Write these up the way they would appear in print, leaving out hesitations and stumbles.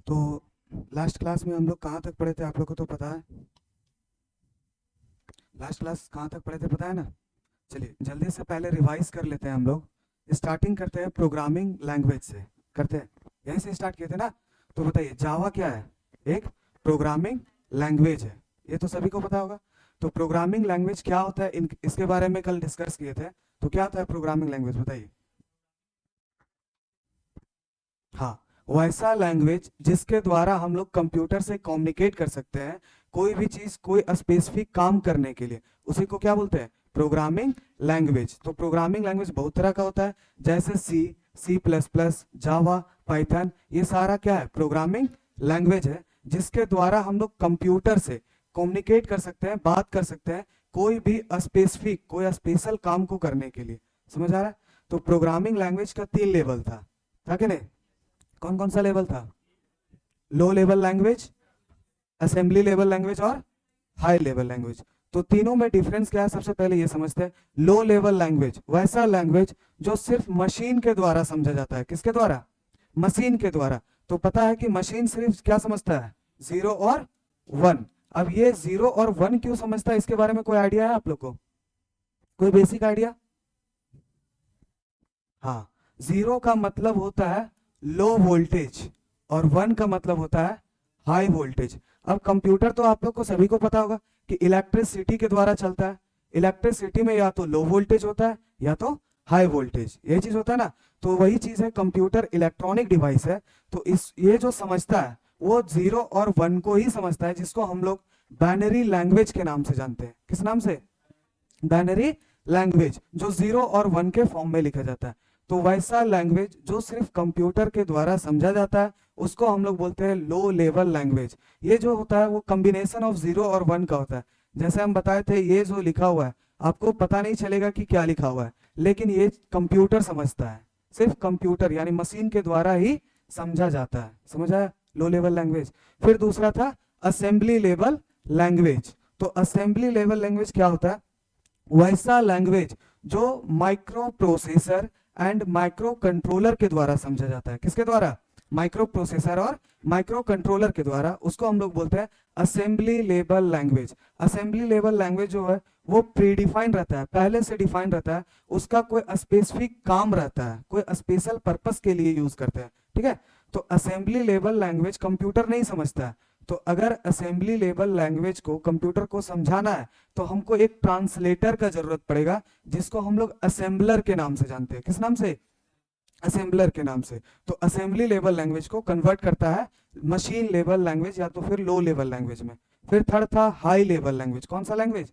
तो last class में हम लोग कहाँ तक पढ़े थे आप लोग को तो पता है। लास्ट क्लास कहाँ तक पढ़े थे पता है ना। चलिए जल्दी से पहले रिवाइज कर लेते हैं हम लोग। स्टार्टिंग करते हैं प्रोग्रामिंग लैंग्वेज से। करते हैं, यहीं से स्टार्ट किए थे ना। तो बताइए जावा क्या है। एक प्रोग्रामिंग लैंग्वेज है, ये तो सभी को पता होगा। तो प्रोग्रामिंग लैंग्वेज क्या होता है, इसके बारे में कल डिस्कस किए थे। तो क्या होता है प्रोग्रामिंग लैंग्वेज बताइए। हाँ, वैसा लैंग्वेज जिसके द्वारा हम लोग कंप्यूटर से कम्युनिकेट कर सकते हैं। कोई भी चीज कोई स्पेसिफिक काम करने के लिए उसी को क्या बोलते हैं, प्रोग्रामिंग लैंग्वेज। तो प्रोग्रामिंग लैंग्वेज बहुत तरह का होता है, जैसे सी, सी प्लस प्लस, जावा, पाइथन, ये सारा क्या है, प्रोग्रामिंग लैंग्वेज है। जिसके द्वारा हम लोग कंप्यूटर से कम्युनिकेट कर सकते हैं, बात कर सकते हैं, कोई भी स्पेसिफिक कोई स्पेशल काम को करने के लिए। समझ आ रहा है। तो प्रोग्रामिंग लैंग्वेज का 3 लेवल था कि नहीं। कौन कौन सा लेवल था, low level language, assembly level language और हाई लेवल लैंग्वेज। तो तीनों में डिफरेंस क्या है, सबसे पहले ये समझते हैं। लो लेवल लैंग्वेज वैसा लैंग्वेज जो सिर्फ मशीन के द्वारा समझा जाता है। किसके द्वारा, मशीन के द्वारा। तो पता है कि मशीन सिर्फ क्या समझता है, 0 और 1। अब ये 0 और 1 क्यों समझता है, इसके बारे में कोई आइडिया है आप लोग को, कोई बेसिक आइडिया। हाँ, 0 का मतलब होता है लो वोल्टेज और 1 का मतलब होता है हाई वोल्टेज। अब कंप्यूटर तो आप लोग को सभी को पता होगा कि इलेक्ट्रिसिटी के द्वारा चलता है। इलेक्ट्रिसिटी में या तो लो वोल्टेज होता है या तो हाई वोल्टेज, यही चीज होता है ना। तो वही चीज है, कंप्यूटर इलेक्ट्रॉनिक डिवाइस है। तो इस ये जो समझता है वो 0 और 1 को ही समझता है, जिसको हम लोग बाइनरी लैंग्वेज के नाम से जानते हैं। किस नाम से, बाइनरी लैंग्वेज, जो 0 और 1 के फॉर्म में लिखा जाता है। तो वैसा लैंग्वेज जो सिर्फ कंप्यूटर के द्वारा समझा जाता है उसको हम लोग बोलते हैं लो लेवल लैंग्वेज। ये जो होता है वो कॉम्बिनेशन ऑफ 0 और 1 का होता है। जैसे हम बताए थे, ये जो लिखा हुआ है आपको पता नहीं चलेगा कि क्या लिखा हुआ है, लेकिन ये कंप्यूटर समझता है। सिर्फ कंप्यूटर यानी मशीन के द्वारा ही समझा जाता है। समझ आया, लो लेवल लैंग्वेज। फिर दूसरा था असेंबली लेवल लैंग्वेज। तो असेंबली लेवल लैंग्वेज क्या होता है, वैसा लैंग्वेज जो micro processor and micro controller के द्वारा समझा जाता है। किसके द्वारा, माइक्रो प्रोसेसर और माइक्रो कंट्रोलर के द्वारा, उसको हम लोग बोलते हैं assembly level language. Assembly level language जो है वो प्रीडिफाइन रहता है, पहले से डिफाइन रहता है। उसका कोई स्पेसिफिक काम रहता है, कोई स्पेशल पर्पस के लिए यूज करते हैं। ठीक है। तो असेंबली लेवल लैंग्वेज कंप्यूटर नहीं समझता है। तो अगर असेंबली लेवल लैंग्वेज को कंप्यूटर को समझाना है तो हमको एक ट्रांसलेटर का जरूरत पड़ेगा, जिसको हम लोग असेंबलर के नाम से जानते हैं। किस नाम से, असेंबलर के नाम से। तो असेंबली लेवल लैंग्वेज को कन्वर्ट करता है मशीन लेवल लैंग्वेज या तो फिर लो लेवल लैंग्वेज में। फिर थर्ड था हाई लेवल लैंग्वेज। कौन सा लैंग्वेज,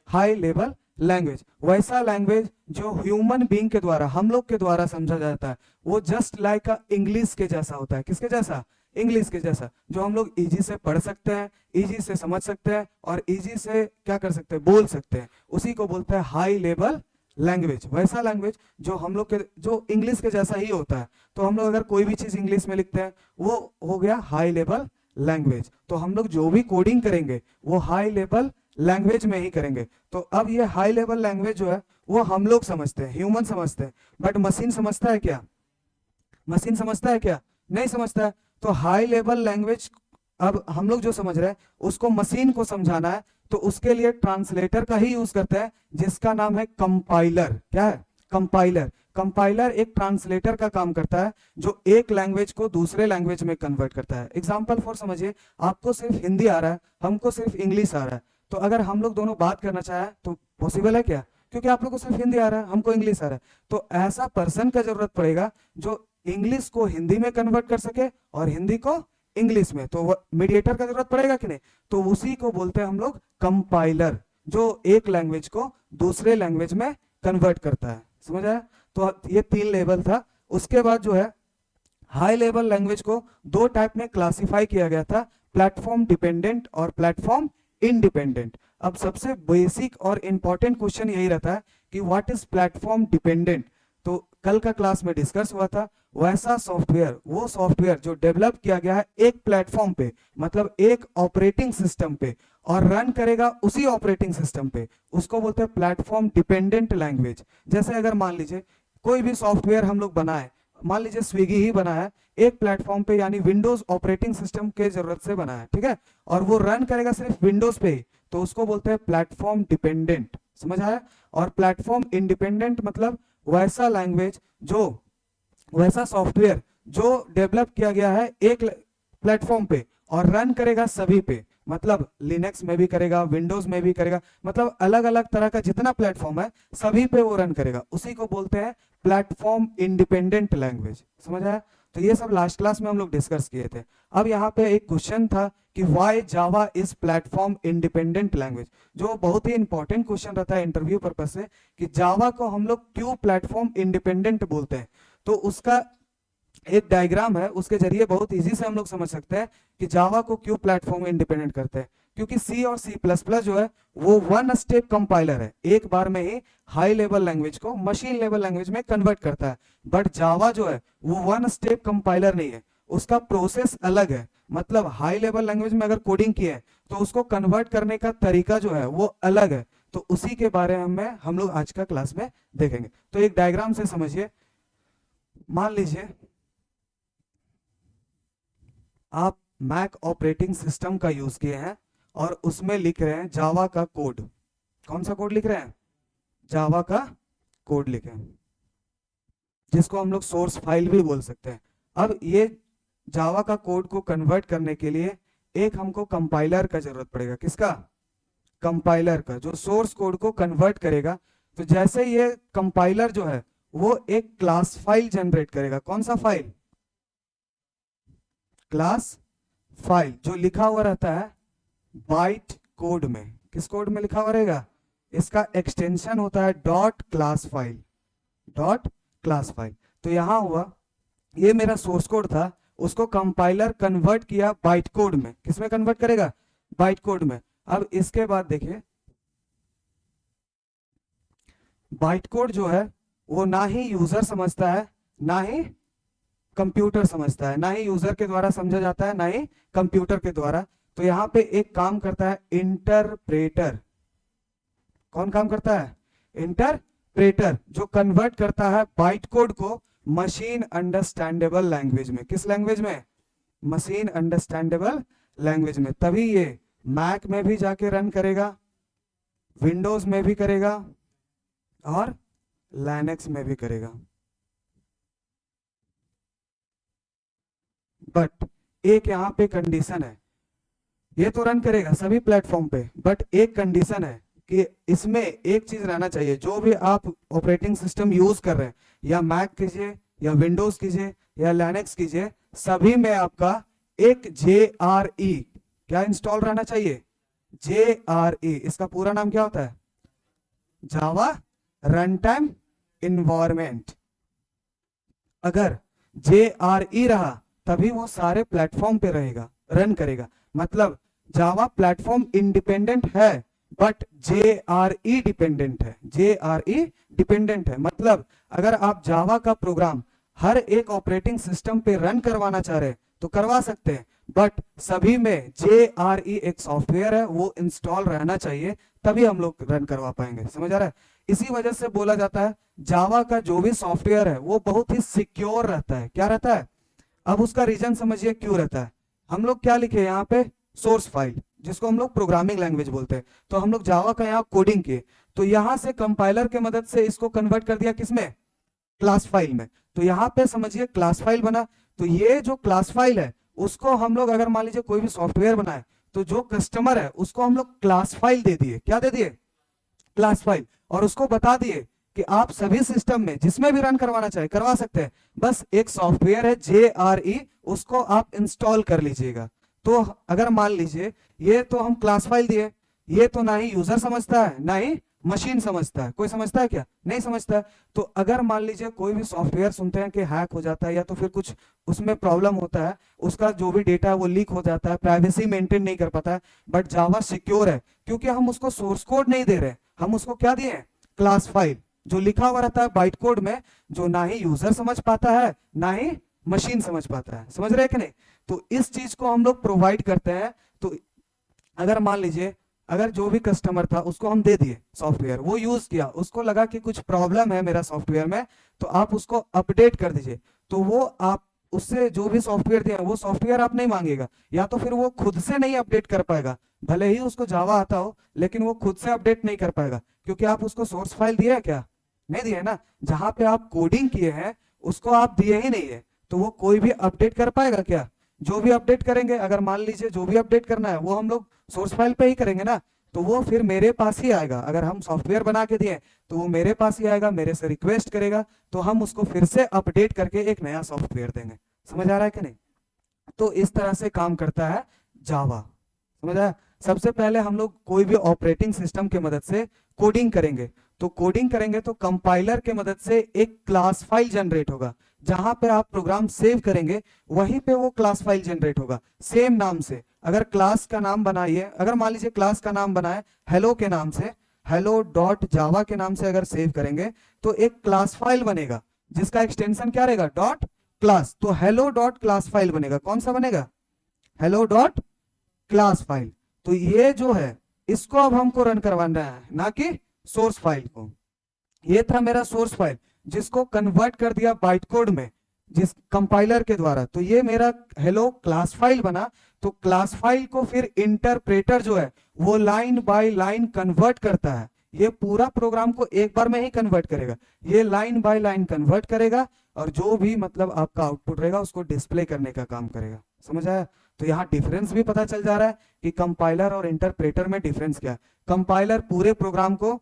हाई लेवल लैंग्वेज। वैसा लैंग्वेज जो ह्यूमन बीइंग के द्वारा, हम लोग के द्वारा समझा जाता है। वो जस्ट लाइक इंग्लिश के जैसा होता है। किसके जैसा, इंग्लिश के जैसा, जो हम लोग इजी से पढ़ सकते हैं, इजी से समझ सकते हैं और इजी से क्या कर सकते हैं, बोल सकते हैं। उसी को बोलते हैं हाई लेवल लैंग्वेज। वैसा लैंग्वेज जो हम लोग के, जो इंग्लिश के जैसा ही होता है। तो हम लोग अगर कोई भी चीज इंग्लिश में लिखते हैं वो हो गया हाई लेवल लैंग्वेज। तो हम लोग जो भी कोडिंग करेंगे वो हाई लेवल लैंग्वेज में ही करेंगे। तो अब ये हाई लेवल लैंग्वेज जो है वो हम लोग समझते हैं, ह्यूमन समझते हैं। बट मशीन समझता है क्या, मशीन समझता है क्या, नहीं समझता है। तो हाई लेवल लैंग्वेज अब हम लोग जो समझ रहे हैं उसको मशीन को समझाना है, तो उसके लिए ट्रांसलेटर का ही यूज करते हैं, जिसका नाम है कंपाइलर। क्या है, कंपाइलर। कंपाइलर एक ट्रांसलेटर का काम करता है, जो एक लैंग्वेज को दूसरे लैंग्वेज में कन्वर्ट करता है। एग्जाम्पल फॉर समझिए, आपको सिर्फ हिंदी आ रहा है, हमको सिर्फ इंग्लिश आ रहा है। तो अगर हम लोग दोनों बात करना चाहे तो पॉसिबल है क्या, क्योंकि आप लोग को सिर्फ हिंदी आ रहा है, हमको इंग्लिश आ रहा है। तो ऐसा पर्सन का जरूरत पड़ेगा जो इंग्लिश को हिंदी में कन्वर्ट कर सके और हिंदी को इंग्लिश में। तो मीडिएटर का जरूरत पड़ेगा कि नहीं। तो उसी को बोलते हैं हम लोग कंपाइलर, जो एक लैंग्वेज को दूसरे लैंग्वेज में कन्वर्ट करता है। समझ आया। तो ये 3 लेवल था। उसके बाद जो है हाई लेवल लैंग्वेज को 2 टाइप में क्लासिफाई किया गया था, प्लेटफॉर्म डिपेंडेंट और प्लेटफॉर्म इंडिपेंडेंट। अब सबसे बेसिक और इंपॉर्टेंट क्वेश्चन यही रहता है कि व्हाट इज प्लेटफॉर्म डिपेंडेंट। तो कल का क्लास में डिस्कस हुआ था, वैसा सॉफ्टवेयर, वो सॉफ्टवेयर जो डेवलप किया गया है एक प्लेटफॉर्म पे, मतलब एक ऑपरेटिंग सिस्टम पे, और रन करेगा उसी ऑपरेटिंग सिस्टम पे, उसको बोलते हैं प्लेटफॉर्म डिपेंडेंट लैंग्वेज। जैसे अगर मान लीजिए कोई भी सॉफ्टवेयर हम लोग बनाए, मान लीजिए स्विगी ही बना है एक प्लेटफॉर्म पे, यानी विंडोज ऑपरेटिंग सिस्टम के जरूरत से बना है, ठीक है, और वो रन करेगा सिर्फ विंडोज पे ही, तो उसको बोलते हैं प्लेटफॉर्म डिपेंडेंट। समझ आया? और प्लेटफॉर्म इंडिपेंडेंट मतलब वैसा लैंग्वेज जो, वैसा सॉफ्टवेयर जो डेवलप किया गया है एक प्लेटफॉर्म पे और रन करेगा सभी पे, मतलब लिनक्स में भी करेगा, विंडोज में भी करेगा, मतलब अलग अलग तरह का जितना प्लेटफॉर्म है सभी पे वो रन करेगा, उसी को बोलते हैं प्लेटफॉर्म इंडिपेंडेंट लैंग्वेज। समझ आया? तो ये सब लास्ट क्लास में हम लोग डिस्कस किए थे। अब यहाँ पे एक क्वेश्चन था कि why Java is platform independent language, जो बहुत ही इंपॉर्टेंट क्वेश्चन रहता है इंटरव्यू पर्पस से, कि जावा को हम लोग क्यों प्लेटफॉर्म इंडिपेंडेंट बोलते हैं। तो उसका एक डायग्राम है, उसके जरिए बहुत इजी से हम लोग समझ सकते हैं कि जावा को क्यों प्लेटफॉर्म इंडिपेंडेंट करते हैं। क्योंकि सी और सी प्लस प्लस जो है वो वन स्टेप कंपाइलर है, एक बार में ही हाई लेवल लैंग्वेज को मशीन लेवल लैंग्वेज में कन्वर्ट करता है। बट जावा जो है वो वन स्टेप कंपाइलर नहीं है, उसका प्रोसेस अलग है। मतलब हाई लेवल लैंग्वेज में अगर कोडिंग की है तो उसको कन्वर्ट करने का तरीका जो है वो अलग है। तो उसी के बारे में हम लोग आज का क्लास में देखेंगे। तो एक डायग्राम से समझिए, मान लीजिए आप मैक ऑपरेटिंग सिस्टम का यूज किए हैं और उसमें लिख रहे हैं जावा का कोड। कौन सा कोड लिख रहे हैं? जावा का कोड लिखे हैं, जिसको हम लोग सोर्स फाइल भी बोल सकते हैं। अब ये जावा का कोड को कन्वर्ट करने के लिए एक हमको कंपाइलर का जरूरत पड़ेगा। किसका? कंपाइलर का, जो सोर्स कोड को कन्वर्ट करेगा। तो जैसे ये कंपाइलर जो है वो एक क्लास फाइल जनरेट करेगा। कौन सा फाइल? क्लास फाइल, जो लिखा हुआ रहता है बाइट कोड में। किस कोड में लिखा हुआ रहेगा? इसका एक्सटेंशन होता है dot class file, dot class file. तो यहां हुआ ये मेरा सोर्स कोड था, उसको कंपाइलर कन्वर्ट किया बाइट कोड में। किसमें कन्वर्ट करेगा? बाइट कोड में। अब इसके बाद देखिए, बाइट कोड जो है वो ना ही यूजर समझता है, ना ही कंप्यूटर समझता है, ना ही यूजर के द्वारा समझा जाता है, ना ही कंप्यूटर के द्वारा। तो यहां पे एक काम करता है इंटरप्रेटर। कौन काम करता है? इंटरप्रेटर, जो कन्वर्ट करता है बाइट कोड को मशीन अंडरस्टैंडेबल लैंग्वेज में। किस लैंग्वेज में? मशीन अंडरस्टैंडेबल लैंग्वेज में। तभी ये मैक में भी जाके रन करेगा, विंडोज में भी करेगा और लाइनक्स में भी करेगा। बट एक यहां पे कंडीशन है, ये तो रन करेगा सभी प्लेटफॉर्म पे, बट एक कंडीशन है कि इसमें एक चीज रहना चाहिए। जो भी आप ऑपरेटिंग सिस्टम यूज कर रहे हैं, या मैक कीजिए या विंडोज कीजिए या लाइनक्स कीजिए, सभी में आपका एक JRE क्या इंस्टॉल रहना चाहिए? JRE। इसका पूरा नाम क्या होता है? जावा रन टाइम इन्वायरमेंट। अगर JRE रहा तभी वो सारे प्लेटफॉर्म पे रहेगा, रन करेगा। मतलब जावा प्लेटफॉर्म इंडिपेंडेंट है बट JRE डिपेंडेंट है। JRE डिपेंडेंट है मतलब अगर आप जावा का प्रोग्राम हर एक ऑपरेटिंग सिस्टम पे रन करवाना चाह रहे हैं तो करवा सकते हैं, बट सभी में JRE एक सॉफ्टवेयर है, वो इंस्टॉल रहना चाहिए, तभी हम लोग रन करवा पाएंगे। समझ आ रहा है? इसी वजह से बोला जाता है जावा का जो भी सॉफ्टवेयर है वो बहुत ही सिक्योर रहता है। क्या रहता है? अब उसका रीजन समझिए क्यों रहता है। हम लोग क्या लिखे यहाँ पे? सोर्स फाइल, जिसको हम लोग प्रोग्रामिंग लैंग्वेज बोलते हैं। तो हम लोग जावा का यहाँ कोडिंग किए, तो यहाँ से कंपाइलर के मदद से इसको कन्वर्ट कर दिया किसमें? क्लास फाइल में। तो यहाँ पे समझिए क्लास फाइल बना। तो ये जो क्लास फाइल है उसको हम लोग अगर मान लीजिए कोई भी सॉफ्टवेयर बनाए तो जो कस्टमर है उसको हम लोग क्लास फाइल दे दिए। क्या दे दिए? Class file. और उसको बता दिए कि आप सभी सिस्टम में जिसमें भी रन करवाना चाहे करवा सकते हैं, बस एक सॉफ्टवेयर है JRE, उसको आप इंस्टॉल कर लीजिएगा। तो अगर मान लीजिए ये तो हम क्लास फाइल दिए, ये तो ना ही यूजर समझता है ना ही मशीन समझता है। कोई समझता है क्या? नहीं समझता है। तो अगर मान लीजिए कोई भी सॉफ्टवेयर सुनते हैं कि हैक हो जाता है या तो फिर कुछ उसमें प्रॉब्लम होता है, उसका जो भी डेटा है वो लीक हो जाता है, प्राइवेसी मेंटेन नहीं कर पाता है, बट जावा सिक्योर है क्योंकि हम उसको सोर्स कोड नहीं दे रहे, हम उसको क्या दिए? क्लास फाइल, जो लिखा हुआ रहता है बाइट कोड में, जो ना ही यूजर समझ पाता है ना ही मशीन समझ पाता है। समझ रहे हैं कि नहीं? तो इस चीज को हम लोग प्रोवाइड करते हैं। तो अगर मान लीजिए अगर जो भी कस्टमर था उसको हम दे दिए सॉफ्टवेयर, वो यूज किया, उसको लगा कि कुछ प्रॉब्लम है मेरा सॉफ्टवेयर में, तो आप उसको अपडेट कर दीजिए। तो वो आप उससे जो भी सॉफ्टवेयर दिया वो सॉफ्टवेयर आप नहीं मांगेगा, या तो फिर वो खुद से नहीं अपडेट कर पाएगा, भले ही उसको जावा आता हो लेकिन वो खुद से अपडेट नहीं कर पाएगा, क्योंकि आप उसको सोर्स फाइल दिया है क्या, नहीं दिया है ना। जहां पे आप कोडिंग किए हैं उसको आप दिए ही नहीं है, तो वो कोई भी अपडेट कर पाएगा क्या। जो भी अपडेट करेंगे, अगर मान लीजिए जो भी अपडेट करना है वो हम लोग सोर्स फाइल पे ही करेंगे ना, तो वो फिर मेरे पास ही आएगा। अगर हम सॉफ्टवेयर बना के दिए तो वो मेरे पास ही आएगा, मेरे से रिक्वेस्ट करेगा, तो हम उसको फिर से अपडेट करके एक नया सॉफ्टवेयर देंगे। समझ आ रहा है कि नहीं। तो इस तरह से काम करता है जावा। समझ आया। सबसे पहले हम लोग कोई भी ऑपरेटिंग सिस्टम की मदद से कोडिंग करेंगे, तो कोडिंग करेंगे तो कंपाइलर के मदद से एक क्लास फाइल जनरेट होगा, जहां पे आप प्रोग्राम सेव करेंगे वहीं पे वो क्लास फाइल जनरेट होगा सेम नाम से। अगर क्लास का नाम बनाइए, अगर मान लीजिए क्लास का नाम बनाए हेलो के नाम से, हेलो डॉट जावा के नाम से अगर सेव करेंगे तो एक क्लास फाइल बनेगा जिसका एक्सटेंशन क्या रहेगा, डॉट क्लास। तो हेलो डॉट क्लास फाइल बनेगा। कौन सा बनेगा, हेलो डॉट क्लास फाइल। तो ये जो है इसको अब हमको रन करवाना है, ना कि सोर्स फाइल को। ये था मेरा सोर्स फाइल जिसको कन्वर्ट कर दिया बाइट कोड में जिस कंपाइलर के द्वारा, तो ये मेरा हेलो क्लास फाइल बना। तो क्लास फाइल को फिर इंटरप्रेटर जो है वो लाइन बाय लाइन कन्वर्ट करता है। ये पूरा प्रोग्राम को एक बार में ही कन्वर्ट करेगा, ये लाइन बाय लाइन कन्वर्ट करेगा, और जो भी मतलब आपका आउटपुट रहेगा उसको डिस्प्ले करने का काम करेगा। समझ आया। तो यहाँ डिफरेंस भी पता चल जा रहा है कि कंपाइलर और इंटरप्रेटर में डिफरेंस क्या है। कंपाइलर पूरे प्रोग्राम को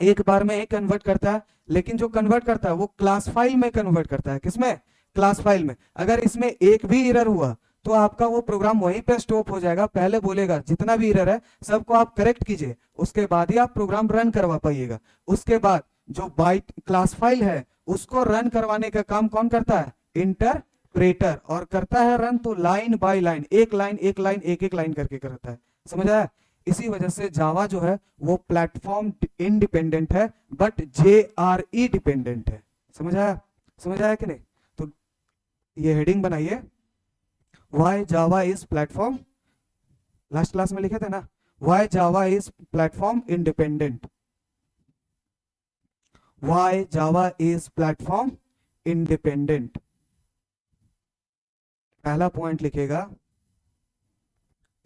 एक बार में ही कन्वर्ट करता है, लेकिन जो कन्वर्ट करता है वो क्लास फाइल में कन्वर्ट करता है। किसमें, क्लास फाइल में। अगर इसमें एक भी एरर हुआ तो आपका वो प्रोग्राम वहीं पे स्टॉप हो जाएगा। पहले बोलेगा जितना भी एरर है सबको आप करेक्ट कीजिए, उसके बाद ही आप प्रोग्राम रन करवा पाइएगा। उसके बाद जो बाइट क्लास फाइल है उसको रन करवाने का काम कौन करता है, इंटरप्रेटर, और करता है रन तो लाइन बाय लाइन, एक लाइन एक लाइन एक एक लाइन करके करता है। समझ आया। इसी वजह से जावा जो है वो प्लेटफॉर्म इंडिपेंडेंट है बट JRE डिपेंडेंट है। समझ आया, समझ आया कि नहीं। तो ये हेडिंग बनाइए, why Java is platform, last class में लिखे थे ना, why Java is platform independent, why Java is platform independent. पहला पॉइंट लिखेगा,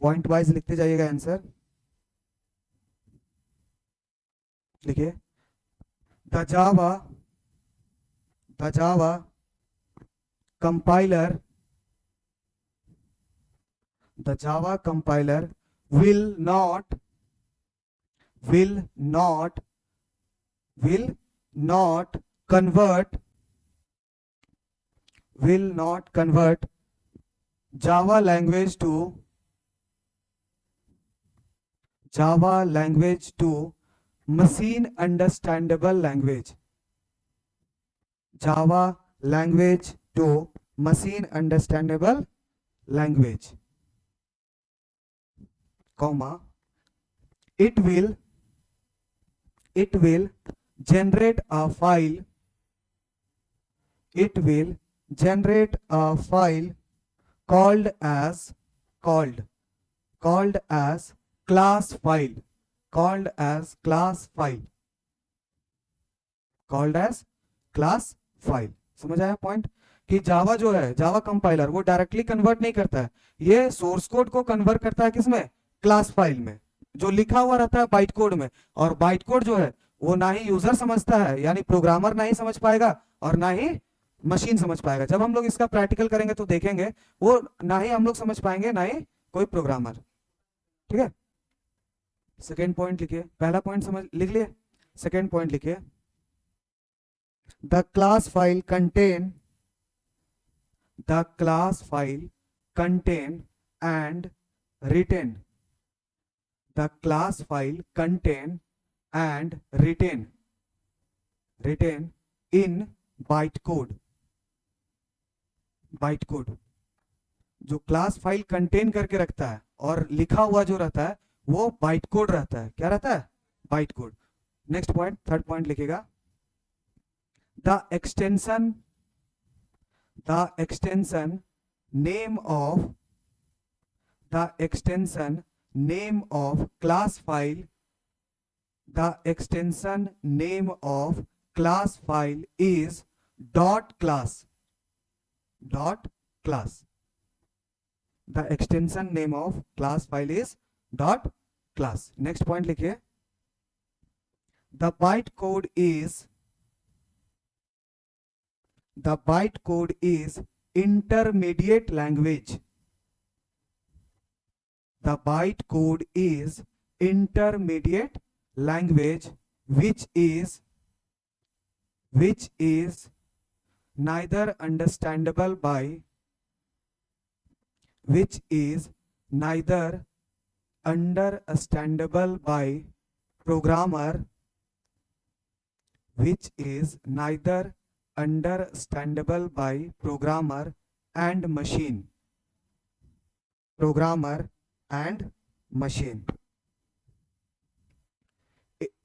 पॉइंट वाइज लिखते जाइएगा आंसर। लिखिए, the Java compiler, the Java compiler will not convert Java language to machine understandable language, Java language to machine understandable language, comma, it will generate a file, called as class file, समझ आया point. कि जावा जो है, Java compiler वो directly convert नहीं करता है, ये सोर्स कोड को कन्वर्ट करता है किसमें, क्लास फाइल में, जो लिखा हुआ रहता है बाइट कोड में। और बाइट कोड जो है वो ना ही यूजर समझता है, यानी प्रोग्रामर ना ही समझ पाएगा और ना ही मशीन समझ पाएगा। जब हम लोग इसका प्रैक्टिकल करेंगे तो देखेंगे वो ना ही हम लोग समझ पाएंगे ना ही कोई प्रोग्रामर। ठीक है। सेकेंड पॉइंट लिखिए, पहला पॉइंट समझ लिख लिए, सेकेंड पॉइंट लिखिए, the class file contain and retain in bytecode। जो क्लास फाइल कंटेन करके रखता है और लिखा हुआ जो रहता है वो बाइट कोड रहता है। क्या रहता है, byte code. Next point, third point लिखेगा, the extension name of class file is dot class। dot class. The extension name of class file is dot class. Next point लिखिए. The bytecode is intermediate language. The bytecode is intermediate language which is neither understandable by programmer and machine.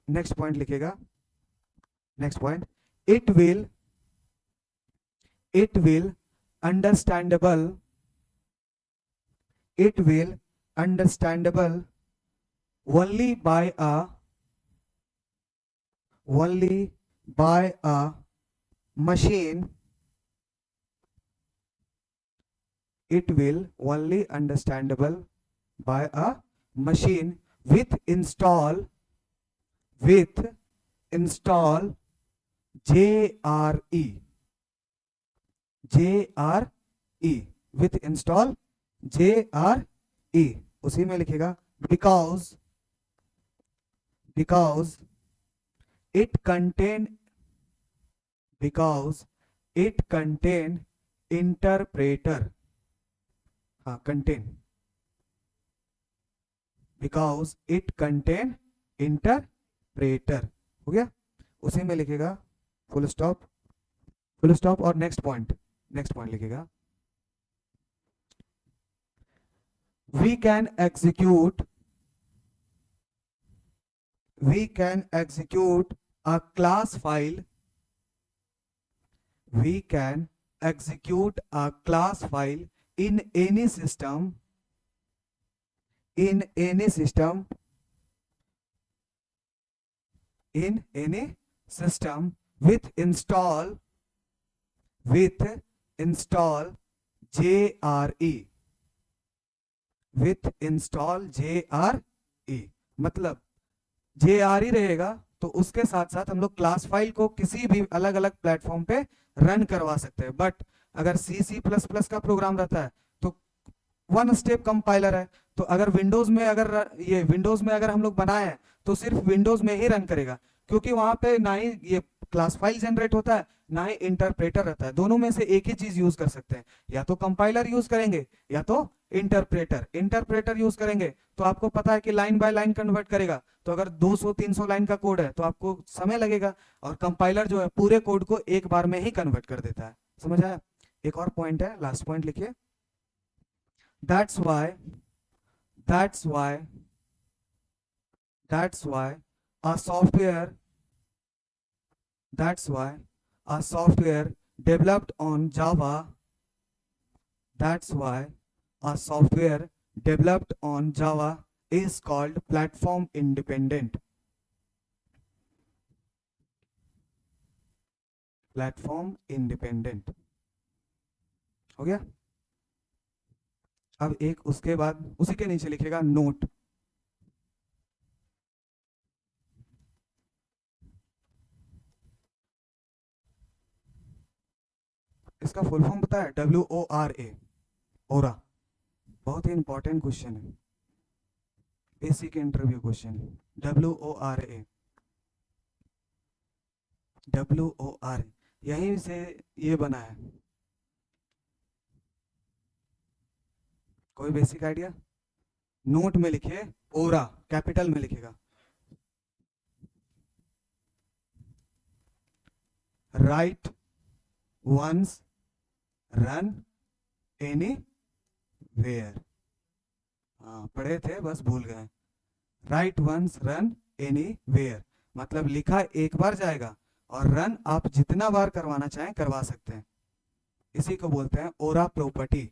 Next point लिखेगा. Next point, it will understandable only by a machine. It will only understandable by a machine with install JRE. With install JRE. उसी में लिखेगा because it contain interpreter. हाँ, because it contain interpreter. हो गया. उसी में लिखेगा फुल स्टॉप और नेक्स्ट पॉइंट लिखेगा. We can execute a class file. In any system with install JRE. मतलब JRE रहेगा तो उसके साथ साथ हम लोग क्लास फाइल को किसी भी अलग अलग प्लेटफॉर्म पे रन करवा सकते हैं. बट अगर C++ का प्रोग्राम रहता है तो वन स्टेप कंपाइलर है. तो अगर विंडोज में अगर हम लोग बनाए हैं तो सिर्फ विंडोज में ही रन करेगा, क्योंकि वहां पे ना ही ये क्लास फाइल जनरेट होता है ना ही इंटरप्रेटर रहता है. दोनों में से एक ही चीज यूज कर सकते हैं, या तो कंपाइलर यूज करेंगे या तो इंटरप्रेटर यूज करेंगे. तो आपको पता है कि लाइन बाय लाइन कन्वर्ट करेगा. तो अगर 200-300 लाइन का कोड है तो आपको समय लगेगा, और कंपाइलर जो है पूरे कोड को एक बार में ही कन्वर्ट कर देता है. समझ आया. एक और पॉइंट है, लास्ट पॉइंट लिखिए. That's why a software developed on Java is called platform independent. हो गया. अब एक उसके बाद उसी के नीचे लिखेगा नोट. इसका फुल फॉर्म पता है? WORA. ओरा. बहुत ही इंपॉर्टेंट क्वेश्चन है, बेसिक इंटरव्यू क्वेश्चन. WORA. यहीं से ये बना है. कोई बेसिक आइडिया? नोट में लिखे ओरा, कैपिटल में लिखेगा. Write once run anywhere. हाँ, पढ़े थे बस भूल गए. राइट वंस रन एनीवेयर मतलब लिखा एक बार जाएगा और रन आप जितना बार करवाना चाहें करवा सकते हैं. इसी को बोलते हैं ओरा प्रॉपर्टी.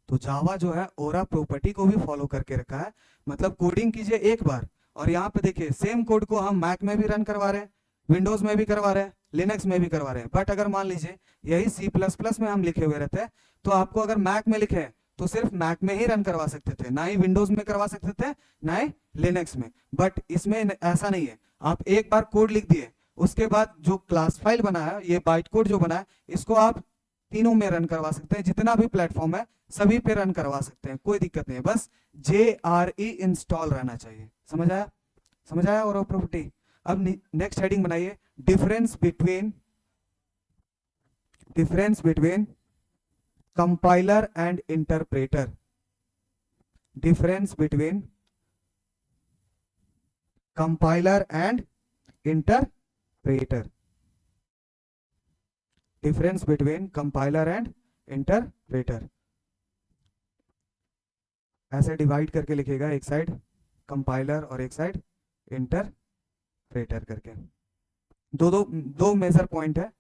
तो जावा जो है ओरा प्रॉपर्टी को भी फॉलो करके रखा है. मतलब कोडिंग कीजिए एक बार, और यहाँ पे देखिए सेम कोड को हम मैक में भी रन करवा रहे हैं, विंडोज में भी करवा रहे हैं, लिनक्स में भी करवा रहे हैं। बट अगर मान लीजिए यही C++ में हम लिखे हुए रहते हैं, तो आपको अगर मैक में लिखे हैं तो सिर्फ मैक में ही रन करवा सकते थे, ना ही विंडोज में करवा सकते थे, ना ही लिनक्स में। बट इसमें ऐसा नहीं है, आप एक बार कोड लिख दिए, उसके बाद जो क्लास फाइल बना है, ये बाइट कोड जो बना है, इसको आप तीनों में रन करवा सकते हैं, जितना भी प्लेटफॉर्म है सभी पे रन करवा सकते हैं, कोई दिक्कत नहीं है। बस JRE इंस्टॉल रहना चाहिए। समझ आया? समझ आया? और प्रॉपर्टी। अब नेक्स्ट हेडिंग बनाइए, difference between compiler and interpreter. Difference between compiler and interpreter. Difference between compiler and interpreter. ऐसे डिवाइड करके लिखेगा, एक साइड कंपाइलर और एक साइड इंटरप्रेटर करके। दो मेजर पॉइंट है।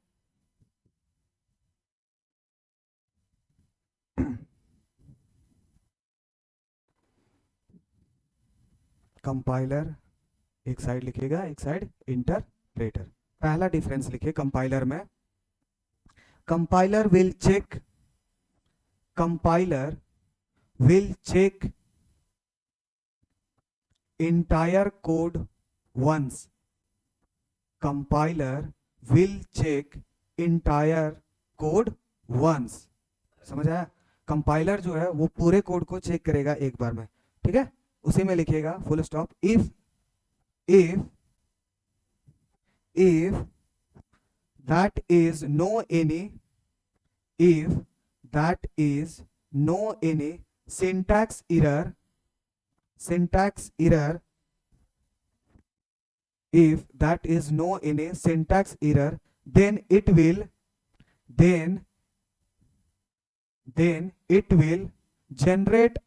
कंपाइलर एक साइड लिखेगा, एक साइड इंटरप्रेटर। पहला डिफरेंस लिखिए कंपाइलर में, compiler will check entire code once. Compiler will check entire code once. समझ आया? कंपाइलर जो है वो पूरे कोड को चेक करेगा एक बार में, ठीक है? उसी में लिखिएगा full stop, if that is no any syntax error, if that is no any syntax error, then it will generate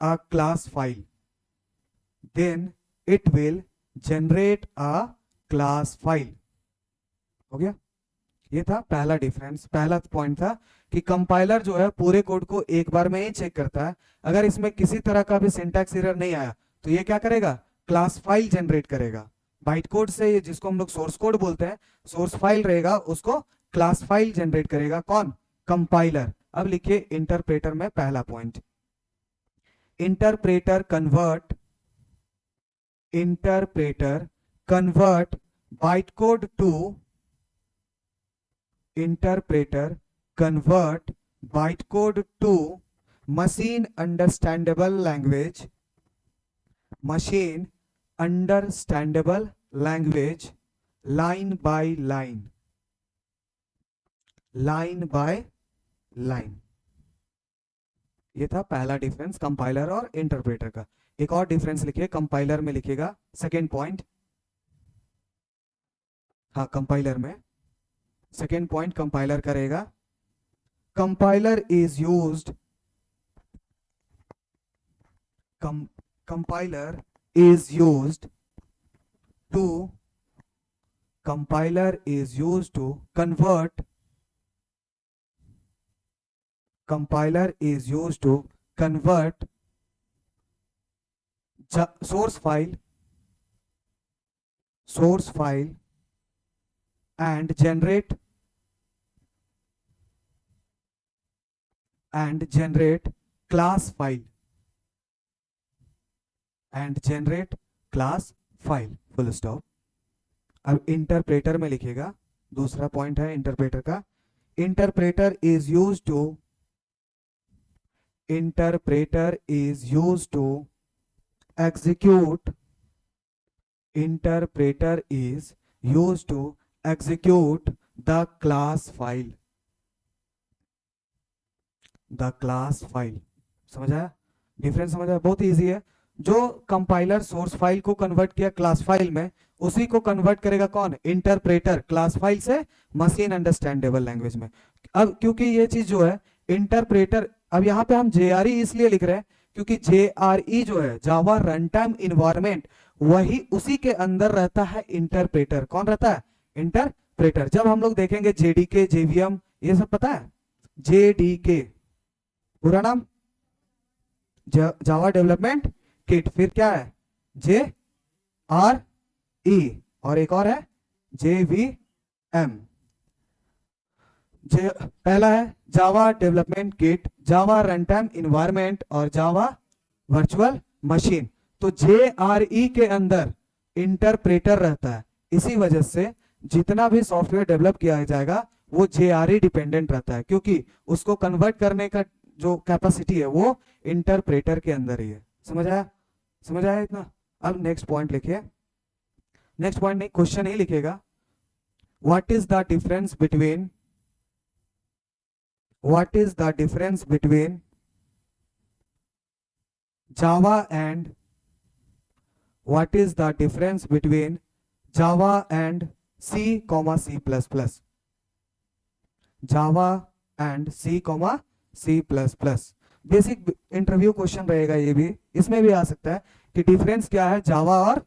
a class file. हो गया? ये था पहला डिफरेंस, पहला पॉइंट था कि कंपाइलर जो है पूरे कोड को एक बार में ही चेक करता है। अगर इसमें किसी तरह का भी सिंटैक्स एरर नहीं आया तो ये क्या करेगा? क्लास फाइल जनरेट करेगा। बाइट कोड से, जिसको हम लोग सोर्स कोड बोलते हैं, सोर्स फाइल रहेगा, उसको क्लास फाइल जनरेट करेगा। कौन? कंपाइलर। अब लिखिए इंटरप्रेटर में पहला point, interpreter convert byte code to machine understandable language line by line. ये था पहला डिफरेंस कंपाइलर और इंटरप्रेटर का। एक और डिफरेंस लिखिए कंपाइलर में, लिखिएगा सेकेंड पॉइंट। हाँ, कंपाइलर में सेकेंड पॉइंट कंपाइलर करेगा, compiler is used to convert source file and generate class file full stop. अब इंटरप्रेटर में लिखेगा, दूसरा पॉइंट है इंटरप्रेटर का, interpreter is used to execute the class file. समझ आया? डिफरेंस समझ आया? बहुत इजी है। जो कंपाइलर सोर्स फाइल को कन्वर्ट किया क्लास फाइल में, उसी को कन्वर्ट करेगा कौन? इंटरप्रेटर, क्लास फाइल से मशीन अंडरस्टैंडेबल लैंग्वेज में। अब क्योंकि ये चीज जो है इंटरप्रेटर, अब यहाँ पे हम JRE इसलिए लिख रहे हैं क्योंकि JRE जो है जावा रन टाइम इन्वायरमेंट, वही उसी के अंदर रहता है इंटरप्रेटर। कौन रहता है? इंटरप्रेटर। जब हम लोग देखेंगे JDK, JVM, ये सब पता है? JDK पूरा नाम जावा डेवलपमेंट किट, फिर क्या है? JRE, और एक और है JVM। एम। पहला है जावा डेवलपमेंट किट, जावा रन टाइम इन्वायरमेंट और जावा वर्चुअल मशीन। तो JRE के अंदर इंटरप्रेटर रहता है, इसी वजह से जितना भी सॉफ्टवेयर डेवलप किया जाएगा वो JRE डिपेंडेंट रहता है, क्योंकि उसको कन्वर्ट करने का जो कैपेसिटी है वो इंटरप्रेटर के अंदर ही है। समझ आया? समझ आया इतना? अब नेक्स्ट पॉइंट लिखिए। नेक्स्ट पॉइंट नहीं, क्वेश्चन ही लिखेगा। What is the difference between Java and what is the difference between Java and C, C++? Java and C, C++। Basic interview question रहेगा ये भी, इसमें भी आ सकता है कि डिफरेंस क्या है जावा और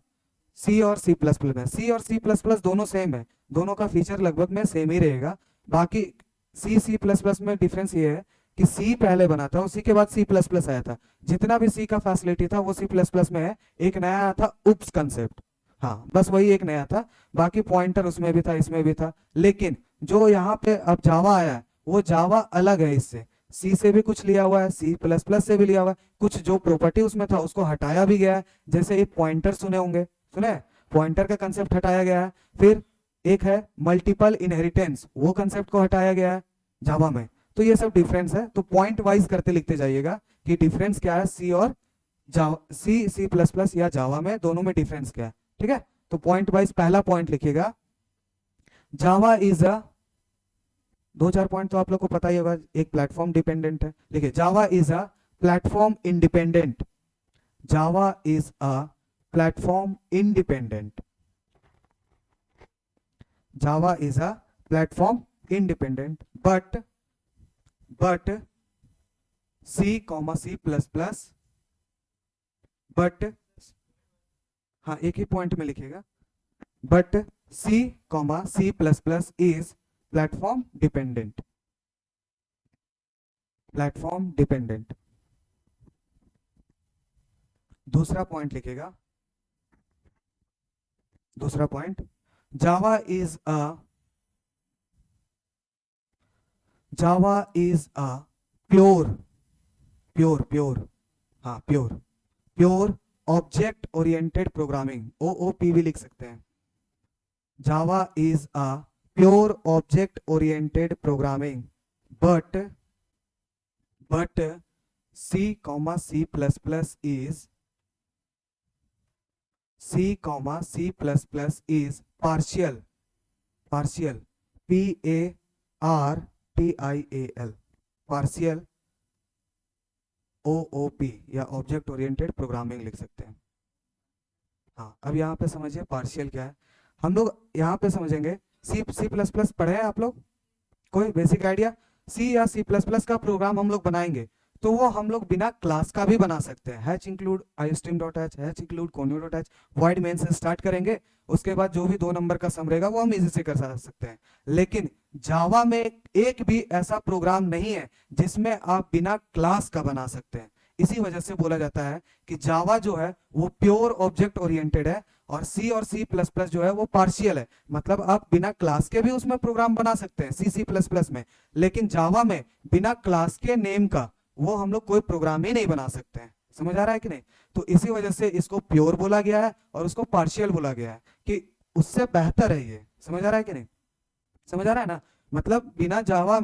C और C++ में। C और C++ दोनों सेम है, दोनों का फीचर लगभग में सेम ही रहेगा। बाकी C++ में डिफरेंस ये है कि C पहले बना था, उसी के बाद C++ आया था। जितना भी C का फैसिलिटी था वो C++ में है। एक नया आया था उप्स कंसेप्ट, हाँ बस वही एक नया था, बाकी पॉइंटर उसमें भी था इसमें भी था। लेकिन जो यहाँ पे अब जावा आया है वो जावा अलग है इससे, C से भी कुछ लिया हुआ है, C++ से भी लिया हुआ है, कुछ जो प्रॉपर्टी उसमें था उसको हटाया भी गया है। जैसे एक पॉइंटर सुने होंगे, सुने, पॉइंटर का कंसेप्ट हटाया गया है। फिर एक है मल्टीपल इनहेरिटेंस, वो कंसेप्ट को हटाया गया है जावा में। तो ये सब डिफरेंस है, तो पॉइंट वाइज करते लिखते जाइएगा कि डिफरेंस क्या है सी और जावा, C++ या जावा में, दोनों में डिफरेंस क्या है। ठीक है, तो पॉइंट वाइज पहला पॉइंट लिखिएगा, जावा इज अ, दो चार पॉइंट तो आप लोग को पता ही होगा, एक प्लेटफॉर्म डिपेंडेंट है। देखिए Java is a platform independent, Java is a platform independent, Java is a platform independent, but C, C++, but, हाँ एक ही पॉइंट में लिखिएगा, but C, C++ is platform dependent, platform dependent. दूसरा पॉइंट लिखिएगा, दूसरा point, Java is a pure object oriented programming, OOP भी लिख सकते हैं। Java is a pure object oriented programming, but C, C++ is partial, PARTIAL, partial OOP या object oriented programming लिख सकते हैं। हाँ अब यहाँ पे समझिए पार्शियल क्या है, हम लोग यहाँ पे समझेंगे। C++ पढ़े हैं आप लोग, कोई बेसिक आइडिया? C या C++ का प्रोग्राम हम लोग बनाएंगे तो वो हम लोग बिना क्लास का भी बना सकते हैं। Hatch include iostream.h, hatch include conio.h, void main से स्टार्ट करेंगे, उसके बाद जो भी 2 नंबर का सम रहेगा वो हम इजी से कर सकते हैं। लेकिन जावा में एक भी ऐसा प्रोग्राम नहीं है जिसमें आप बिना क्लास का बना सकते हैं। इसी वजह से बोला जाता है कि जावा जो है वो प्योर ऑब्जेक्ट ओरिएंटेड है और C जो है वो पार्शियल है। मतलब आप बिना क्लास के भी उसमें प्रोग्राम बना सकते हैं C में, लेकिन जावा में बिना क्लास के नेम का वो हम लोग कोई प्रोग्राम ही नहीं बना सकते हैं। समझ आ रहा है कि नहीं? तो इसी वजह से इसको प्योर बोला गया है और उसको पार्शियल बोला गया है कि उससे बेहतर है ये। समझ आ रहा है कि नहीं? समझ आ रहा है ना? मतलब बिना जावा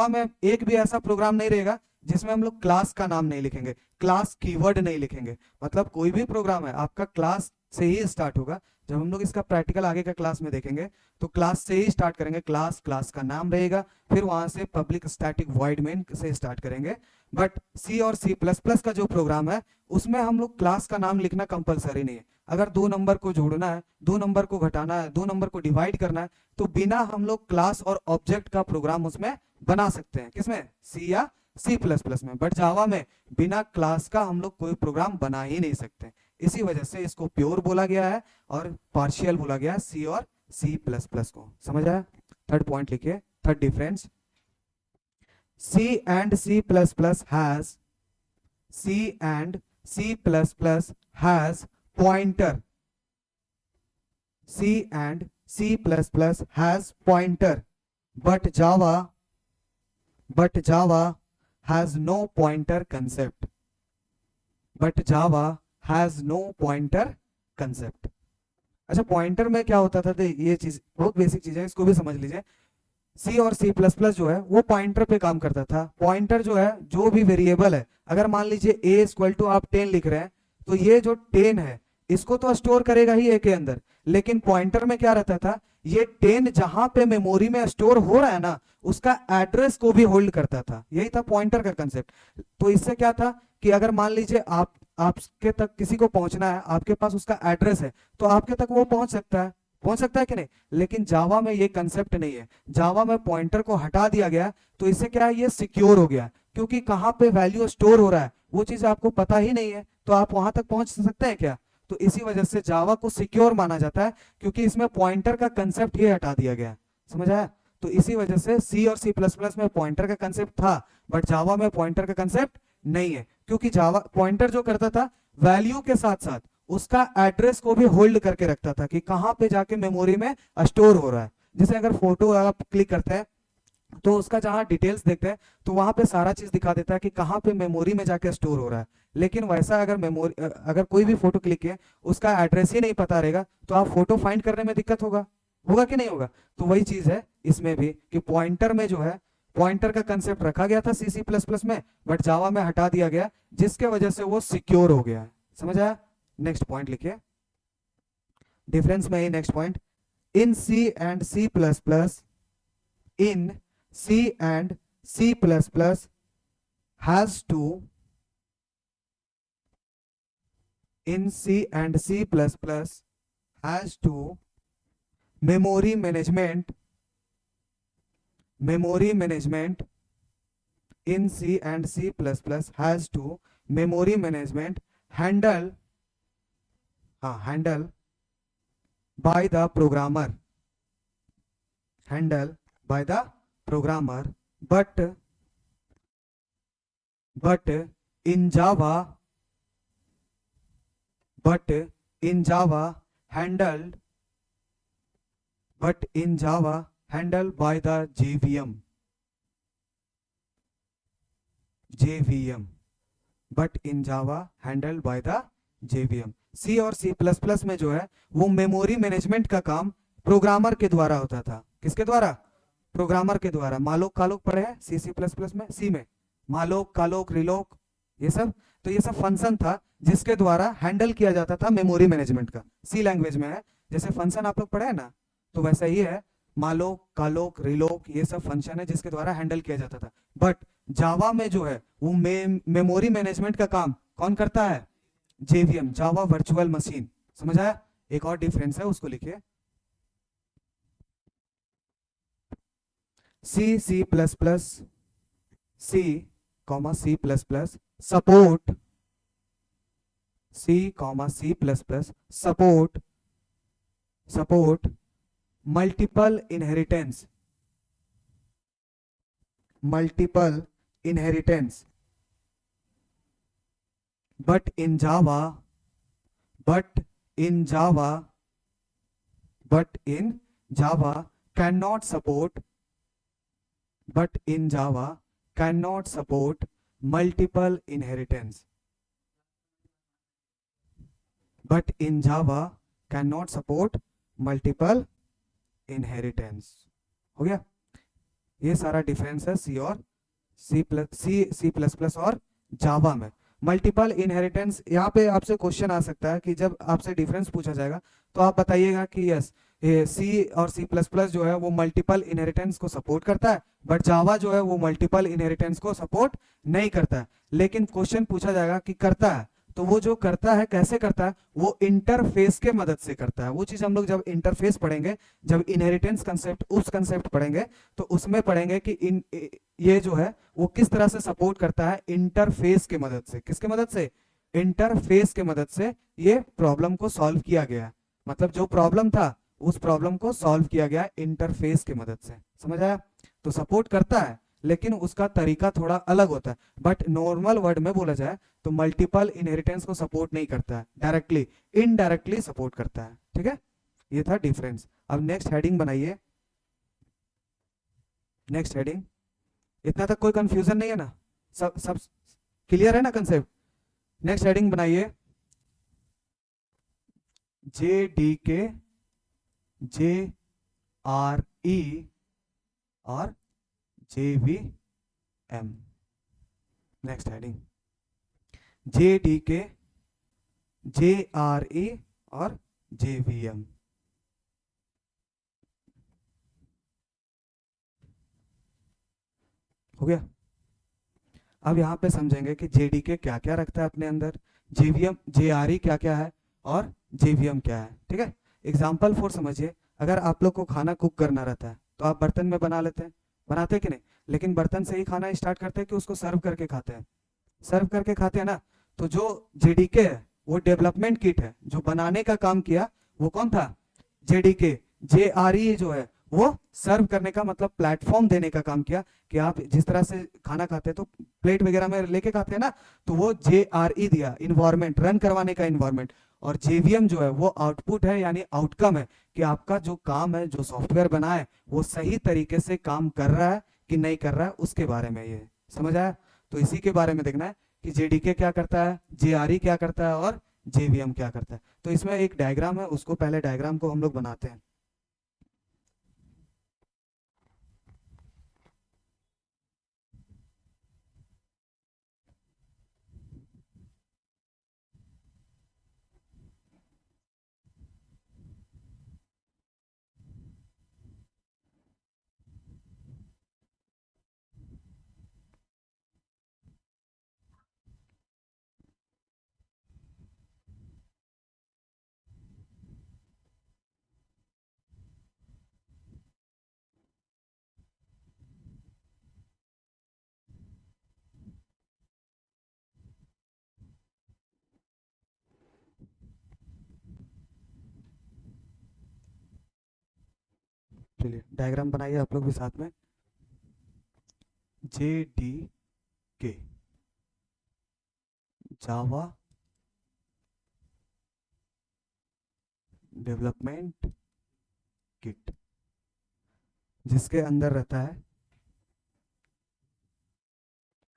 में एक भी ऐसा प्रोग्राम नहीं रहेगा जिसमें हम लोग क्लास का नाम नहीं लिखेंगे, क्लास कीवर्ड नहीं लिखेंगे। मतलब कोई भी प्रोग्राम है आपका क्लास से ही स्टार्ट होगा। जब हम लोग इसका प्रैक्टिकल आगे का क्लास में देखेंगे तो क्लास से ही स्टार्ट करेंगे, क्लास का नाम रहेगा, फिर वहां से पब्लिक स्टैटिक वॉइड मेन से स्टार्ट करेंगे। बट C और C++ का जो प्रोग्राम है उसमें हम लोग क्लास का नाम लिखना कंपलसरी नहीं है। अगर 2 नंबर को जोड़ना है, 2 नंबर को घटाना है, 2 नंबर को डिवाइड करना है, तो बिना हम लोग क्लास और ऑब्जेक्ट का प्रोग्राम उसमें बना सकते हैं। किसमें? C या C++ में। बट जावा में बिना क्लास का हम लोग कोई प्रोग्राम बना ही नहीं सकते। इसी वजह से इसको प्योर बोला गया है और पार्शियल बोला गया है C और C++ को। समझ आया? थर्ड पॉइंट लिखिए, third difference, C and C++ has pointer, C and C++ has pointer, but Java has no pointer concept. But Java has no pointer concept. अच्छा, पॉइंटर में क्या होता था? ये चीज बहुत बेसिक चीज है, इसको भी समझ लीजिए। सी और सी प्लस प्लस जो है वो पॉइंटर पे काम करता था। पॉइंटर जो है जो भी वेरिएबल है, अगर मान लीजिए a इक्वल टू आप 10 लिख रहे हैं, तो ये जो 10 है इसको तो स्टोर करेगा ही a के अंदर, लेकिन पॉइंटर में क्या रहता था, ये 10 जहां पे मेमोरी में स्टोर हो रहा है ना, उसका एड्रेस को भी होल्ड करता था। यही था पॉइंटर का कंसेप्ट। तो इससे क्या था कि अगर मान लीजिए आपके तक किसी को पहुंचना है, आपके पास उसका एड्रेस है, तो आपके तक वो पहुंच सकता है कि नहीं। लेकिन जावा में ये कंसेप्ट नहीं है। जावा में पॉइंटर को हटा दिया गया, तो इससे क्या है, ये सिक्योर हो गया, क्योंकि कहां पे वैल्यू स्टोर हो रहा है वो चीज आपको पता ही नहीं है, तो आप वहां तक पहुंच सकते हैं क्या? तो इसी वजह से जावा को सिक्योर माना जाता है, क्योंकि इसमें पॉइंटर का कंसेप्ट ही हटा दिया गया। समझ आया? तो इसी वजह से सी और सी प्लस प्लस में पॉइंटर का कंसेप्ट था, बट जावा में पॉइंटर का कंसेप्ट नहीं है, क्योंकि जावा पॉइंटर जो करता था वैल्यू के साथ साथ उसका एड्रेस को भी होल्ड करके रखता था कि कहां पे जाके मेमोरी में स्टोर हो रहा है। जैसे अगर फोटो आप क्लिक करते हैं तो उसका जहां डिटेल्स देखते हैं तो वहां पे सारा चीज दिखा देता है कि कहां पे मेमोरी में जाके स्टोर हो रहा है। लेकिन वैसा अगर कोई भी फोटो क्लिक किए, उसका एड्रेस ही नहीं पता रहेगा, तो आप फोटो फाइंड करने में दिक्कत होगा कि नहीं होगा? तो वही चीज है इसमें भी कि पॉइंटर में जो है पॉइंटर का कंसेप्ट रखा गया था सी प्लस प्लस में, बट जावा में हटा दिया गया, जिसके वजह से वो सिक्योर हो गया। समझ आया? नेक्स्ट पॉइंट लिखिए, डिफरेंस में ही next point, in C and C plus plus, in C and C++ has to, in C and C++ has to memory management, in C and C++ has to memory management handle by the programmer, but in Java handled by the JVM, but in Java handled by the JVM। C और C++ में जो है वो memory management का काम programmer के द्वारा होता था। किसके द्वारा? प्रोग्रामर के द्वारा। मालोक कालोक पढ़े हैं C++ में, सी में मालोक कालोक रिलोक ये सब, तो ये सब फंक्शन था जिसके द्वारा हैंडल किया जाता था मेमोरी मैनेजमेंट का। सी लैंग्वेज में है, जैसे फंक्शन आप लोग पढ़े हैं ना, तो वैसा ही है, मालोक कालोक रिलोक ये सब फंक्शन है जिसके द्वारा हैंडल किया जाता था। बट जावा में जो है वो मेमोरी मैनेजमेंट का काम कौन करता है? जेवीएम, जावा वर्चुअल मशीन। समझ आया? एक और डिफरेंस है, उसको लिखिए, C plus plus C comma C plus plus support C comma C plus plus support multiple inheritance but in Java cannot support multiple inheritance, हो गया? ये सारा डिफरेंस है सी और सी प्लस प्लस और जावा में। मल्टीपल इनहेरिटेंस, यहाँ पे आपसे क्वेश्चन आ सकता है कि जब आपसे डिफरेंस पूछा जाएगा तो आप बताइएगा कि यस सी और सी प्लस प्लस जो है वो मल्टीपल इनहेरिटेंस को सपोर्ट करता है, बट जावा जो है वो मल्टीपल इनहेरिटेंस को सपोर्ट नहीं करता है। लेकिन क्वेश्चन पूछा जाएगा कि करता है, तो वो जो करता है कैसे करता है? वो इंटरफेस के मदद से करता है। वो चीज हम लोग जब इंटरफेस पढ़ेंगे, जब इनहेरिटेंस कंसेप्ट उस कंसेप्ट पढ़ेंगे, तो उसमें पढ़ेंगे कि ये जो है वो किस तरह से सपोर्ट करता है इंटरफेस के मदद से। किसके मदद से? इंटरफेस के मदद से ये प्रॉब्लम को सॉल्व किया गया। मतलब जो प्रॉब्लम था उस प्रॉब्लम को सॉल्व किया गया इंटरफेस की मदद से। समझ आया? तो सपोर्ट करता है, लेकिन उसका तरीका थोड़ा अलग होता है। बट नॉर्मल वर्ड में बोला जाए तो मल्टीपल इनहेरिटेंस को सपोर्ट नहीं करता है, डायरेक्टली इनडायरेक्टली सपोर्ट करता है। ठीक है, ये था डिफरेंस। अब नेक्स्ट हेडिंग बनाइए, नेक्स्ट हेडिंग। इतना तक कोई कंफ्यूजन नहीं है ना, सब सब क्लियर है ना कंसेप्ट? नेक्स्ट हेडिंग बनाइए, JDK, JRE और JVM। Next heading JDK, JRE और JVM। हो गया? अब यहाँ पे समझेंगे कि JDK क्या क्या रखता है अपने अंदर, JVM JRE क्या क्या है और JVM क्या है। ठीक है, एग्जाम्पल फॉर समझिए, अगर आप लोग को खाना कुक करना रहता है तो आप बर्तन में बना लेते हैं, बनाते हैं कि नहीं? लेकिन बर्तन से ही खाना स्टार्ट करते हैं कि उसको सर्व करके खाते हैं? सर्व करके खाते हैं ना। तो जो JDK है वो डेवलपमेंट किट है, जो बनाने का काम किया वो कौन था? JDK। JRE जो है वो सर्व करने का मतलब प्लेटफॉर्म देने का काम किया, कि आप जिस तरह से खाना खाते हैं तो प्लेट वगैरह में लेके खाते हैं ना, तो वो JRE दिया, इन्वायरमेंट, रन करवाने का इन्वायरमेंट। और JVM जो है वो आउटपुट है, यानी आउटकम है, कि आपका जो काम है, जो सॉफ्टवेयर बना है, वो सही तरीके से काम कर रहा है कि नहीं कर रहा है, उसके बारे में ये समझ आया? तो इसी के बारे में देखना है कि JDK क्या करता है, JRE क्या करता है और JVM क्या करता है। तो इसमें एक डायग्राम है, उसको पहले डायग्राम को हम लोग बनाते हैं। चलिए डायग्राम बनाइए आप लोग भी साथ में। JDK, जावा डेवलपमेंट किट, जिसके अंदर रहता है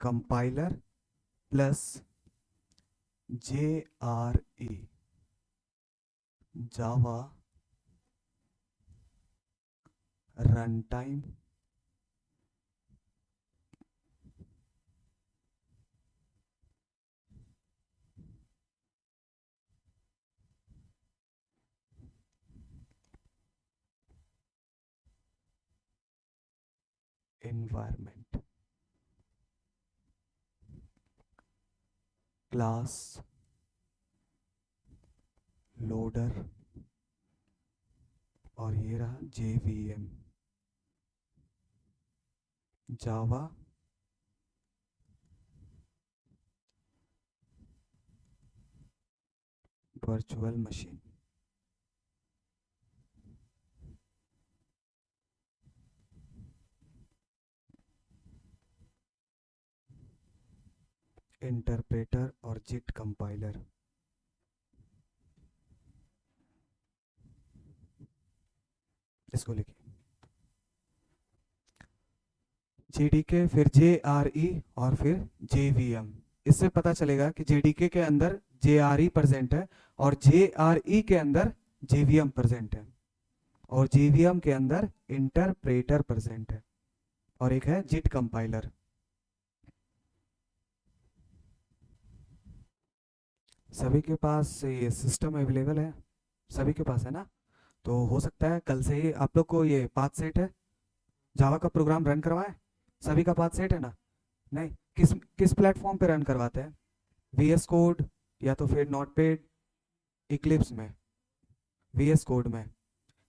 compiler plus JRE, Java run time environment, class loader, और ये रहा JVM, Java virtual machine. Interpreter और जिट कंपाइलर। इसको लिखिए JDK, फिर JRE और फिर JVM। इससे पता चलेगा कि JDK के अंदर JRE प्रेजेंट है और JRE के अंदर JVM प्रेजेंट है और JVM के अंदर इंटरप्रेटर प्रेजेंट है और एक है जिट कंपाइलर। सभी के पास ये सिस्टम अवेलेबल है? सभी के पास है ना? तो हो सकता है कल से ही आप लोग को ये पाथ सेट है, जावा का प्रोग्राम रन करवाएं। सभी का पाथ सेट है ना? नहीं, किस किस प्लेटफॉर्म पे रन करवाते हैं? VS कोड या तो फिर नोटपैड, इक्लिप्स में, VS कोड में।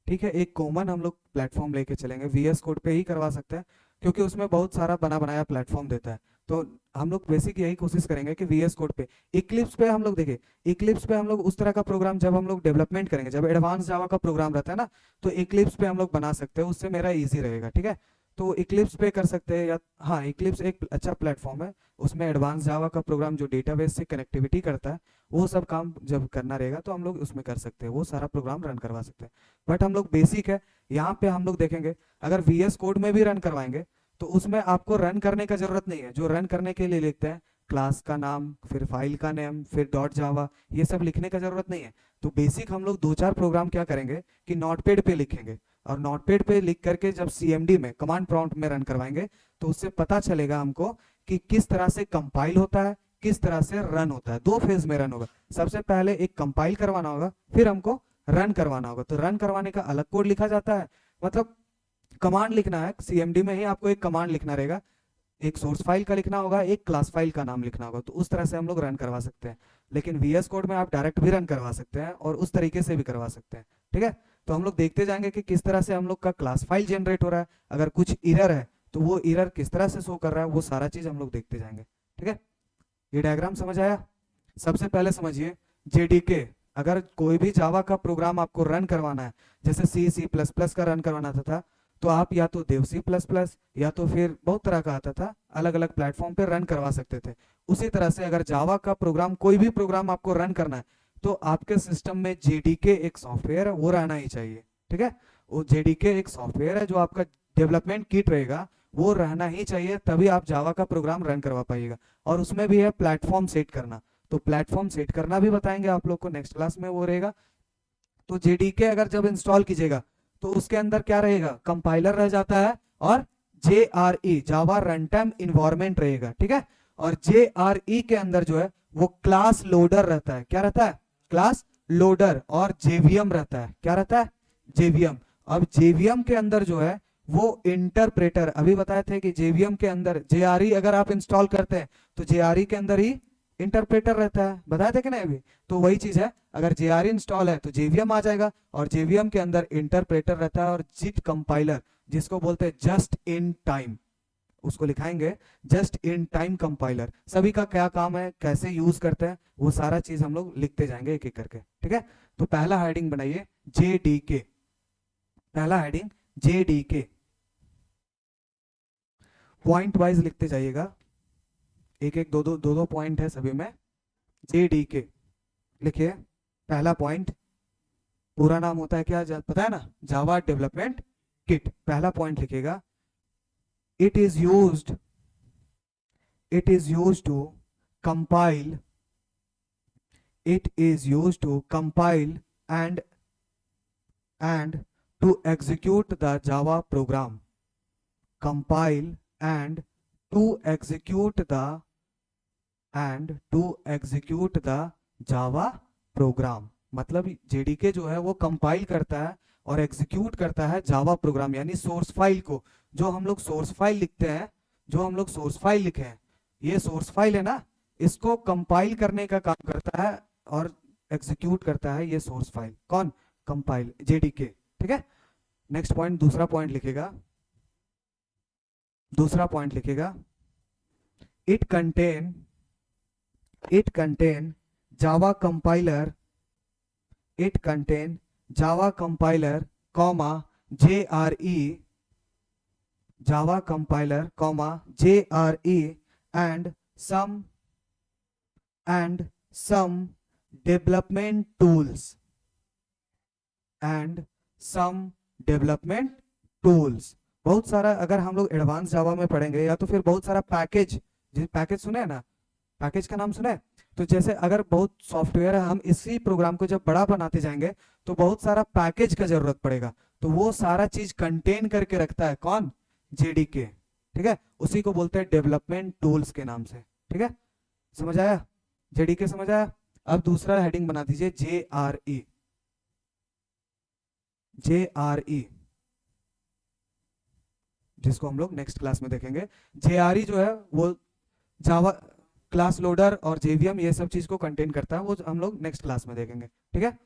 ठीक है, एक कॉमन हम लोग प्लेटफॉर्म लेके चलेंगे, VS कोड पे ही करवा सकते हैं क्योंकि उसमें बहुत सारा बना बनाया प्लेटफॉर्म देता है। तो हम लोग बेसिक यही कोशिश करेंगे कि VS कोड पे। इक्लिप्स पे हम लोग देखिए, इक्लिप्स पे हम लोग उस तरह का प्रोग्राम जब हम लोग डेवलपमेंट करेंगे, जब एडवांस जावा का प्रोग्राम रहता है ना, तो इक्लिप्स पे हम लोग बना सकते हैं, उससे मेरा ईजी रहेगा। ठीक है, तो इक्लिप्स पे कर सकते हैं, या हाँ इक्लिप्स एक अच्छा प्लेटफॉर्म है, उसमें एडवांस जावा का प्रोग्राम जो डेटाबेस से कनेक्टिविटी करता है वो सब काम जब करना रहेगा तो हम लोग उसमें कर सकते हैं, वो सारा प्रोग्राम रन करवा सकते हैं। बट हम लोग बेसिक है, यहाँ पे हम लोग देखेंगे अगर VS कोड में भी रन करवाएंगे तो उसमें आपको रन करने का जरूरत नहीं है। जो रन करने के लिए लिखते हैं क्लास का नाम, फिर फाइल का नेम, फिर डॉट जावा, ये सब लिखने का जरूरत नहीं है। तो बेसिक हम लोग 2-4 प्रोग्राम क्या करेंगे कि नोटपैड पे लिखेंगे, और नोटपैड पे लिख करके जब CMD में कमांड प्रॉम्प्ट में रन करवाएंगे तो उससे पता चलेगा हमको कि किस तरह से कंपाइल होता है, किस तरह से रन होता है। 2 फेज में रन होगा, सबसे पहले एक कंपाइल करवाना होगा, फिर हमको रन करवाना होगा। तो रन करवाने का अलग कोड लिखा जाता है, मतलब कमांड लिखना है CMD में ही, आपको एक कमांड लिखना रहेगा, एक सोर्स फाइल का लिखना होगा, एक क्लास फाइल का नाम लिखना होगा, तो उस तरह से हम लोग रन करवा सकते हैं। लेकिन VS कोड में आप डायरेक्ट भी रन करवा सकते हैं और उस तरीके से भी करवा सकते हैं, ठीक है। तो हम लोग देखते जाएंगे कि किस तरह से हम लोग का क्लास फाइल जनरेट हो रहा है, अगर कुछ एरर है तो वो एरर किस तरह से शो कर रहा है, वो सारा चीज हम लोग देखते जाएंगे, ठीक है। ये डायग्राम समझ आया? सबसे पहले समझिए JDK, अगर कोई भी जावा का प्रोग्राम आपको रन करवाना है, जैसे C++ का रन करवाना था तो आप या तो देव C++ या तो फिर बहुत तरह का आता था, अलग अलग प्लेटफॉर्म पे रन करवा सकते थे। उसी तरह से अगर जावा का प्रोग्राम, कोई भी प्रोग्राम आपको रन करना है तो आपके सिस्टम में JDK एक सॉफ्टवेयर है, वो रहना ही चाहिए, ठीक है। वो JDK एक सॉफ्टवेयर है जो आपका डेवलपमेंट किट रहेगा, वो रहना ही चाहिए, तभी आप जावा का प्रोग्राम रन करवा पाइएगा। और उसमें भी है प्लेटफॉर्म सेट करना, तो प्लेटफॉर्म सेट करना भी बताएंगे आप लोग को नेक्स्ट क्लास में, वो रहेगा। तो JDK अगर जब इंस्टॉल कीजिएगा तो उसके अंदर क्या रहेगा, कंपाइलर रह जाता है, और JRE Java run time environment रहेगा, ठीक है। और JRE के अंदर जो है वो क्लास लोडर रहता है, क्या रहता है, क्लास लोडर, और JVM रहता है, क्या रहता है, JVM। अब JVM के अंदर जो है वो इंटरप्रेटर, अभी बताए थे कि JVM के अंदर JRE अगर आप इंस्टॉल करते हैं तो JRE के अंदर ही इंटरप्रेटर रहता है, बताए थे कि नहीं अभी। तो वही चीज है, अगर JRE इंस्टॉल है तो JVM आ जाएगा, और JVM के अंदर इंटरप्रेटर रहता है, और जिट कंपाइलर जिसको बोलते हैं जस्ट इन टाइम, उसको लिखाएंगे जस्ट इन टाइम कंपाइलर। सभी का क्या काम है, कैसे यूज करते हैं, वो सारा चीज हम लोग लिखते जाएंगे एक एक करके, ठीक है। तो पहला हेडिंग बनाइए JDK, पहला हेडिंग JDK, पॉइंट वाइज लिखते जाइएगा, एक एक दो दो पॉइंट है सभी में। JDK लिखिए, पहला पॉइंट, पूरा नाम होता है क्या पता है ना, जावा डेवलपमेंट किट। पहला पॉइंट लिखिएगा, it is used to compile, it is used to compile and to execute the Java program, compile and to execute the Java program। मतलब JDK जो है वो कंपाइल करता है और एग्जीक्यूट करता है जावा प्रोग्राम, यानी सोर्स फाइल को। जो हम लोग सोर्स फाइल लिखते हैं, जो हम लोग सोर्स फाइल लिखे हैं, ये सोर्स फाइल है ना, इसको कंपाइल करने का काम करता है और एग्जीक्यूट करता है ये सोर्स फाइल। कौन, कंपाइल, JDK, ठीक है। नेक्स्ट पॉइंट, दूसरा पॉइंट लिखेगा, दूसरा पॉइंट लिखेगा, it contain Java compiler, it contain java compiler comma JRE, java compiler comma JRE and some development tools and some development tools। बहुत सारा, अगर हम लोग एडवांस जावा में पढ़ेंगे या तो फिर बहुत सारा पैकेज, पैकेज सुने हैं ना, पैकेज का नाम सुने हैं? तो जैसे अगर बहुत सॉफ्टवेयर है, हम इसी प्रोग्राम को जब बड़ा बनाते जाएंगे तो बहुत सारा पैकेज का जरूरत पड़ेगा, तो वो सारा चीज कंटेन करके रखता है कौन, JDK, ठीक है। उसी को बोलते हैं डेवलपमेंट टूल्स के नाम से, ठीक है। समझ आया, JDK समझ आया। अब दूसरा हेडिंग बना दीजिए JRE, JRE जिसको हम लोग नेक्स्ट क्लास में देखेंगे। JRE जो है वो जावा क्लास लोडर और JVM ये सब चीज को कंटेन करता है, वो हम लोग नेक्स्ट क्लास में देखेंगे, ठीक है।